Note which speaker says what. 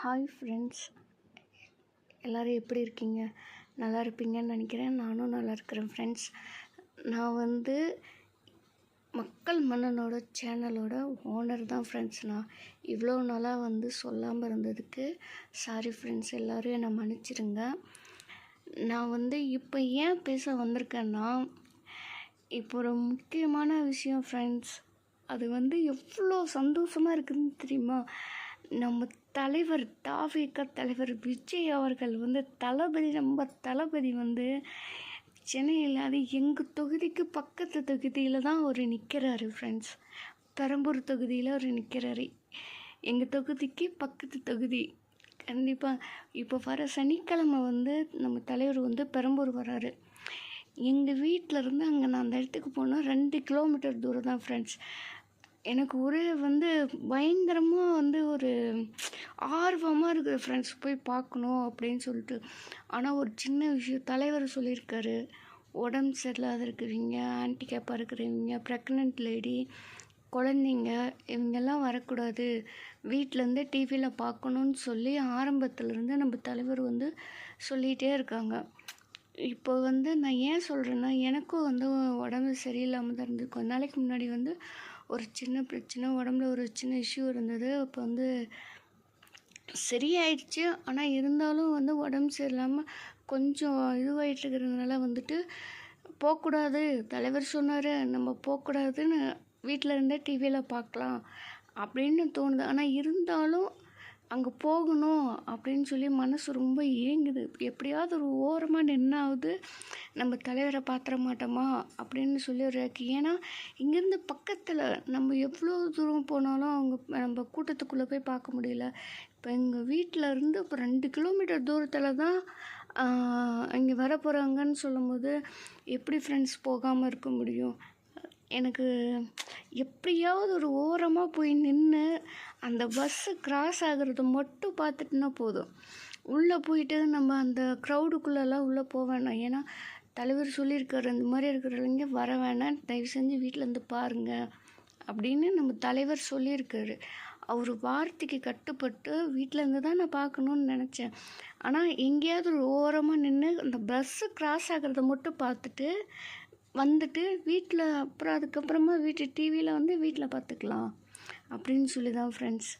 Speaker 1: Hi friends, எல்லோரும் எப்படி இருக்கீங்க? நல்லா இருப்பீங்கன்னு நினைக்கிறேன். நானும் நல்லா இருக்கிறேன் ஃப்ரெண்ட்ஸ். நான் மக்கள் மன்னனோட சேனலோட ஓனர் தான் ஃப்ரெண்ட்ஸ். நான் இவ்வளோ நாளாக சொல்லாமல் இருந்ததுக்கு சாரி ஃப்ரெண்ட்ஸ், எல்லோரும் என்னை மன்னிச்சிடுங்க. நான் இப்போ ஏன் பேச வந்திருக்கேன்னா, இப்போ ஒரு முக்கியமான விஷயம் ஃப்ரெண்ட்ஸ். அது எவ்வளோ சந்தோஷமாக இருக்குதுன்னு தெரியுமா? நம்ம தலைவர் தாவேகா தலைவர் விஜய் அவர்கள் நம்ம தளபதி சென்னையில், அது எங்கள் தொகுதிக்கு பக்கத்து தொகுதியில் தான் அவர் நிற்கிறாரு ஃப்ரெண்ட்ஸ். பெரம்பூர் தொகுதியில் அவர் நிற்கிறாரு. எங்கள் தொகுதிக்கு பக்கத்து தொகுதி. கண்டிப்பாக இப்போ வர சனிக்கிழமை நம்ம தலைவர் பெரம்பூர் வராரு. எங்கள் வீட்டிலருந்து அங்கே நான் அந்த இடத்துக்கு போனால் 2 கிலோமீட்டர் தூரம் தான் ஃப்ரெண்ட்ஸ். எனக்கு ஒரே பயங்கரமாக ஒரு ஆர்வமாக இருக்குது ஃப்ரெண்ட்ஸ், போய் பார்க்கணும் அப்படின்னு சொல்லிட்டு. ஆனால் ஒரு சின்ன விஷயம், தலைவர் சொல்லியிருக்காரு, உடம்பு சரியில்லாத இருக்கிறவங்க, ஹேண்டிகேப்பாக இருக்கிறவங்க, ப்ரெக்னென்ட் லேடி, குழந்தைங்க, இவங்கெல்லாம் வரக்கூடாது, வீட்டிலேருந்தே டிவியில் பார்க்கணுன்னு சொல்லி ஆரம்பத்துலேருந்து நம்ம தலைவர் சொல்லிகிட்டே இருக்காங்க. இப்போ நான் ஏன் சொல்கிறேன்னா, எனக்கும் உடம்பு சரியில்லாமல் தான் இருந்தது. கொஞ்ச நாளைக்கு முன்னாடி ஒரு சின்ன பிரச்சனை, உடம்புல ஒரு சின்ன இஷ்யூ இருந்தது. அப்போ சரியாயிடுச்சு. ஆனால் இருந்தாலும் உடம்பு சரியில்லாமல் கொஞ்சம் இதுவாகிட்டு இருக்கிறதுனால போகக்கூடாது, தலைவர் சொன்னார் நம்ம போகக்கூடாதுன்னு, வீட்டில் இருந்தே டிவியில் பார்க்கலாம் அப்படின்னு தோணுது. ஆனால் இருந்தாலும் அங்கே போகணும் அப்படின்னு சொல்லி மனசு ரொம்ப ஏங்குது. எப்படியாவது ஒரு ஓரமாக நின்னாவது நம்ம தலைவரை பார்த்துட மாட்டோமா அப்படின்னு சொல்லி ஒரு ஏன்னா இங்கேருந்து பக்கத்தில் நம்ம எவ்வளோ தூரம் போனாலும் நம்ம கூட்டத்துக்குள்ளே போய் பார்க்க முடியல. இப்போ எங்கள் வீட்டில் இருந்து இப்போ 2 கிலோமீட்டர் தூரத்தில் தான் இங்கே வர போகிறாங்கன்னு சொல்லும்போது எப்படி ஃப்ரெண்ட்ஸ் போகாமல் இருக்க முடியும்? எனக்கு எப்படியாவது ஒரு ஓரமாக போய் நின்று அந்த பஸ்ஸு கிராஸ் ஆகிறது மட்டும் பார்த்துட்டுனா போதும். உள்ளே போயிட்டு நம்ம அந்த க்ரௌடுக்குள்ளெல்லாம் உள்ளே போக வேண்டாம். ஏன்னா தலைவர் சொல்லியிருக்காரு, இந்த மாதிரி இருக்கிறவங்க வர வேணாம், தயவு செஞ்சு வீட்டிலேருந்து பாருங்கள் அப்படின்னு நம்ம தலைவர் சொல்லியிருக்காரு. அவர் வார்த்தைக்கு கட்டுப்பட்டு வீட்டிலேருந்து தான் நான் பார்க்கணுன்னு நினச்சேன். ஆனால் எங்கேயாவது ஒரு ஓரமாக நின்று அந்த பஸ்ஸு கிராஸ் ஆகிறத மட்டும் பார்த்துட்டு வந்துட்டு வீட்டில் அப்புறம் அதுக்கப்புறமா வீட்டு டிவியில் வீட்டில் பார்த்துக்கலாம் அப்படின்னு சொல்லி தான் ஃப்ரெண்ட்ஸ்.